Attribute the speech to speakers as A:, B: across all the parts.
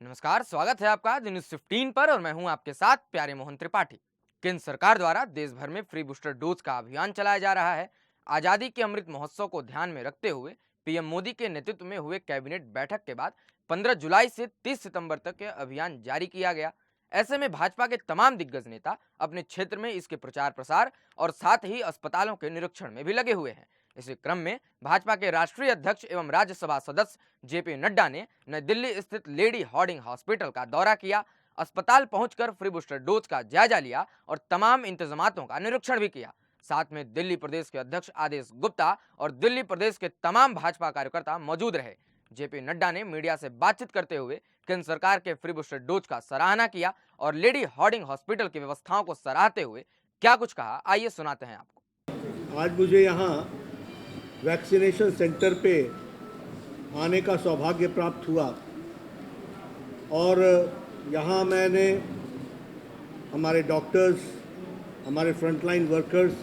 A: नमस्कार, स्वागत है आपका द न्यूज 15 पर और मैं हूं आपके साथ प्यारे मोहन त्रिपाठी। केंद्र सरकार द्वारा देश भर में फ्री बूस्टर डोज का अभियान चलाया जा रहा है। आजादी के अमृत महोत्सव को ध्यान में रखते हुए पीएम मोदी के नेतृत्व में हुए कैबिनेट बैठक के बाद 15 जुलाई से 30 सितंबर तक यह अभियान जारी किया गया। ऐसे में भाजपा के तमाम दिग्गज नेता अपने क्षेत्र में इसके प्रचार प्रसार और साथ ही अस्पतालों के निरीक्षण में भी लगे हुए हैं। इसी क्रम में भाजपा के राष्ट्रीय अध्यक्ष एवं राज्यसभा सदस्य जेपी नड्डा ने नई दिल्ली स्थित लेडी हार्डिंग हॉस्पिटल का दौरा किया। अस्पताल पहुंचकर फ्री बूस्टर डोज का जायजा लिया और तमाम इंतजामातों का निरीक्षण भी किया। साथ में दिल्ली प्रदेश के अध्यक्ष आदेश गुप्ता और दिल्ली प्रदेश के तमाम भाजपा कार्यकर्ता मौजूद रहे। जेपी नड्डा ने मीडिया से बातचीत करते हुए केंद्र सरकार के फ्री बूस्टर डोज का सराहना किया और लेडी हार्डिंग हॉस्पिटल की व्यवस्थाओं को सराहते हुए क्या कुछ कहा, आइए सुनाते हैं आपको।
B: आज मुझे यहाँ वैक्सीनेशन सेंटर पे आने का सौभाग्य प्राप्त हुआ और यहाँ मैंने हमारे डॉक्टर्स, हमारे फ्रंटलाइन वर्कर्स,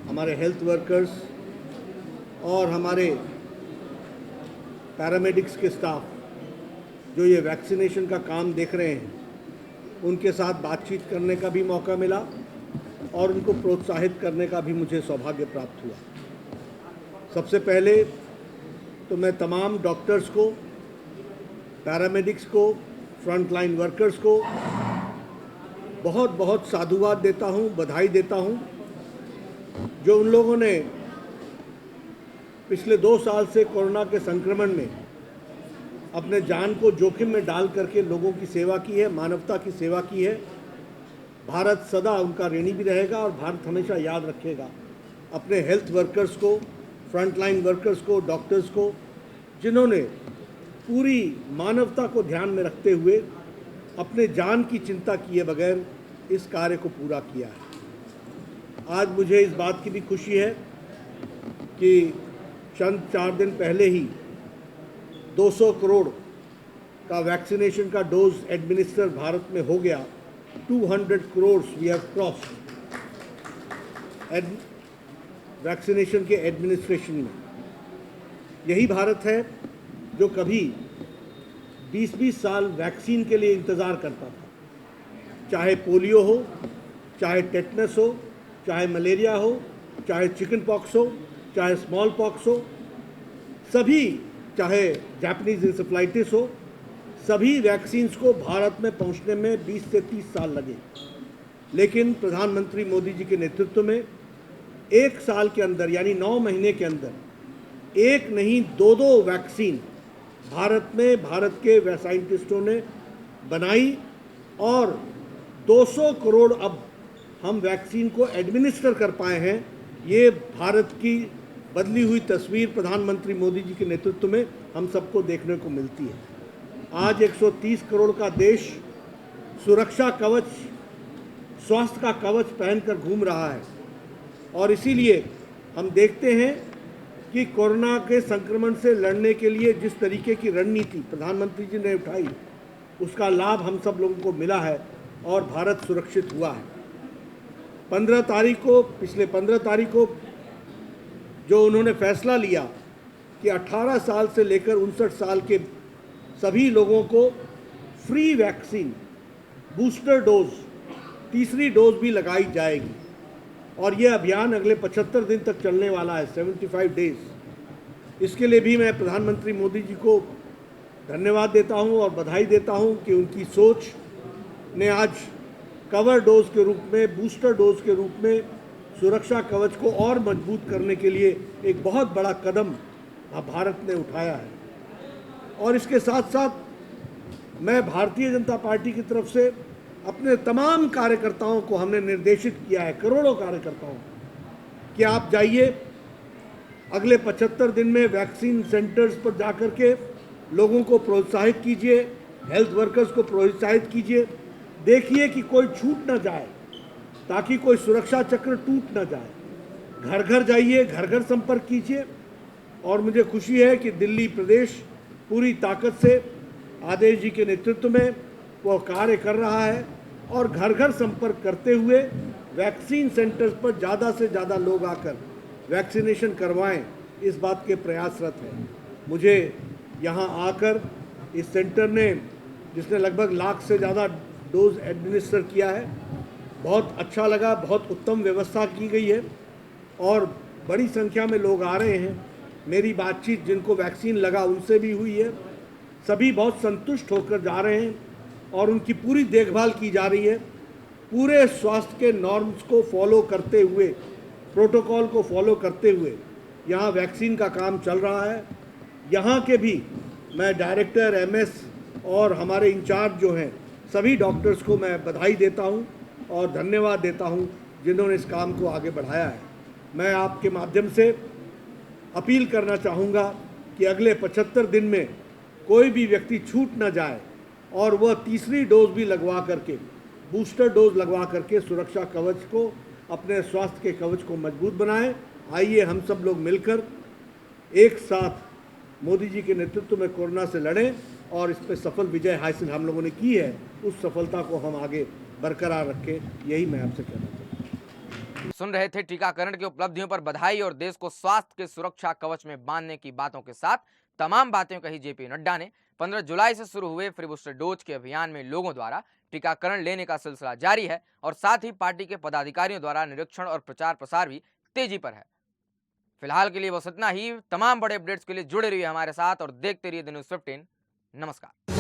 B: हमारे हेल्थ वर्कर्स और हमारे पैरामेडिक्स के स्टाफ जो ये वैक्सीनेशन का काम देख रहे हैं उनके साथ बातचीत करने का भी मौका मिला और उनको प्रोत्साहित करने का भी मुझे सौभाग्य प्राप्त हुआ। सबसे पहले तो मैं तमाम डॉक्टर्स को, पैरामेडिक्स को, फ्रंटलाइन वर्कर्स को बहुत बहुत साधुवाद देता हूँ, बधाई देता हूँ, जो उन लोगों ने पिछले 2 साल से कोरोना के संक्रमण में अपने जान को जोखिम में डाल करके लोगों की सेवा की है, मानवता की सेवा की है। भारत सदा उनका ऋणी भी रहेगा और भारत हमेशा याद रखेगा अपने हेल्थ वर्कर्स को, फ्रंटलाइन वर्कर्स को, डॉक्टर्स को, जिन्होंने पूरी मानवता को ध्यान में रखते हुए अपने जान की चिंता किए बगैर इस कार्य को पूरा किया है। आज मुझे इस बात की भी खुशी है कि चंद 4 दिन पहले ही 200 करोड़ का वैक्सीनेशन का डोज एडमिनिस्टर भारत में हो गया। 200 crore we have crossed vaccination के एडमिनिस्ट्रेशन में। यही भारत है जो कभी 20-20 साल वैक्सीन के लिए इंतज़ार करता था, चाहे पोलियो हो, चाहे टेटनस हो, चाहे मलेरिया हो, चाहे चिकन पॉक्स हो, चाहे स्मॉल पॉक्स हो, सभी, चाहे जापानीज इंसेफ्लाइटिस हो, सभी वैक्सीन्स को भारत में पहुंचने में 20 से 30 साल लगे। लेकिन प्रधानमंत्री मोदी जी के नेतृत्व में 1 साल के अंदर, यानी 9 महीने के अंदर, एक नहीं 2-2 वैक्सीन भारत में भारत के साइंटिस्टों ने बनाई और 200 करोड़ अब हम वैक्सीन को एडमिनिस्टर कर पाए हैं। ये भारत की बदली हुई तस्वीर प्रधानमंत्री मोदी जी के नेतृत्व में हम सबको देखने को मिलती है। आज 130 करोड़ का देश सुरक्षा कवच, स्वास्थ्य का कवच पहनकर घूम रहा है और इसीलिए हम देखते हैं कि कोरोना के संक्रमण से लड़ने के लिए जिस तरीके की रणनीति प्रधानमंत्री जी ने उठाई उसका लाभ हम सब लोगों को मिला है और भारत सुरक्षित हुआ है। पिछले 15 तारीख को जो उन्होंने फैसला लिया कि 18 साल से लेकर 59 साल के सभी लोगों को फ्री वैक्सीन, बूस्टर डोज, तीसरी डोज भी लगाई जाएगी और ये अभियान अगले 75 दिन तक चलने वाला है, 75 डेज। इसके लिए भी मैं प्रधानमंत्री मोदी जी को धन्यवाद देता हूं और बधाई देता हूं कि उनकी सोच ने आज कवर डोज के रूप में, बूस्टर डोज के रूप में सुरक्षा कवच को और मजबूत करने के लिए एक बहुत बड़ा कदम भारत ने उठाया है। और इसके साथ साथ मैं भारतीय जनता पार्टी की तरफ से अपने तमाम कार्यकर्ताओं को हमने निर्देशित किया है, करोड़ों कार्यकर्ताओं, कि आप जाइए, अगले 75 दिन में वैक्सीन सेंटर्स पर जाकर के लोगों को प्रोत्साहित कीजिए, हेल्थ वर्कर्स को प्रोत्साहित कीजिए, देखिए कि कोई छूट ना जाए, ताकि कोई सुरक्षा चक्र टूट ना जाए। घर घर जाइए, घर घर संपर्क कीजिए और मुझे खुशी है कि दिल्ली प्रदेश पूरी ताकत से आदेश जी के नेतृत्व में वो कार्य कर रहा है और घर घर संपर्क करते हुए वैक्सीन सेंटर्स पर ज़्यादा से ज़्यादा लोग आकर वैक्सीनेशन करवाएं, इस बात के प्रयासरत हैं। मुझे यहाँ आकर इस सेंटर ने जिसने लगभग लाख से ज़्यादा डोज एडमिनिस्टर किया है। बहुत अच्छा लगा, बहुत उत्तम व्यवस्था की गई है और बड़ी संख्या में लोग आ रहे हैं। मेरी बातचीत जिनको वैक्सीन लगा उनसे भी हुई है। सभी बहुत संतुष्ट होकर जा रहे हैं और उनकी पूरी देखभाल की जा रही है। पूरे स्वास्थ्य के नॉर्म्स को फॉलो करते हुए, प्रोटोकॉल को फॉलो करते हुए यहाँ वैक्सीन का काम चल रहा है। यहाँ के भी मैं डायरेक्टर, एमएस और हमारे इंचार्ज जो हैं सभी डॉक्टर्स को मैं बधाई देता हूँ और धन्यवाद देता हूँ जिन्होंने इस काम को आगे बढ़ाया है। मैं आपके माध्यम से अपील करना चाहूँगा कि अगले 75 दिन में कोई भी व्यक्ति छूट न जाए और वह तीसरी डोज भी लगवा करके, बूस्टर डोज लगवा करके सुरक्षा कवच को, अपने स्वास्थ्य के कवच को मजबूत बनाएं। आइए हम सब लोग मिलकर एक साथ मोदी जी के नेतृत्व में कोरोना से लड़ें और इस पर सफल विजय हासिल हम लोगों ने की है, उस सफलता को हम आगे बरकरार रखें। यही मैं आपसे कहना चाहता हूँ।
A: सुन रहे थे टीकाकरण की उपलब्धियों पर बधाई और देश को स्वास्थ्य के सुरक्षा कवच में बांधने की बातों के साथ तमाम बातें कही जेपी नड्डा ने। 15 जुलाई से शुरू हुए फ्री बूस्टर डोज के अभियान में लोगों द्वारा टीकाकरण लेने का सिलसिला जारी है और साथ ही पार्टी के पदाधिकारियों द्वारा निरीक्षण और प्रचार प्रसार भी तेजी पर है। फिलहाल के लिए बस इतना ही। तमाम बड़े अपडेट्स के लिए जुड़े रहिए हमारे साथ और देखते रहिए द न्यूज़ 15। नमस्कार।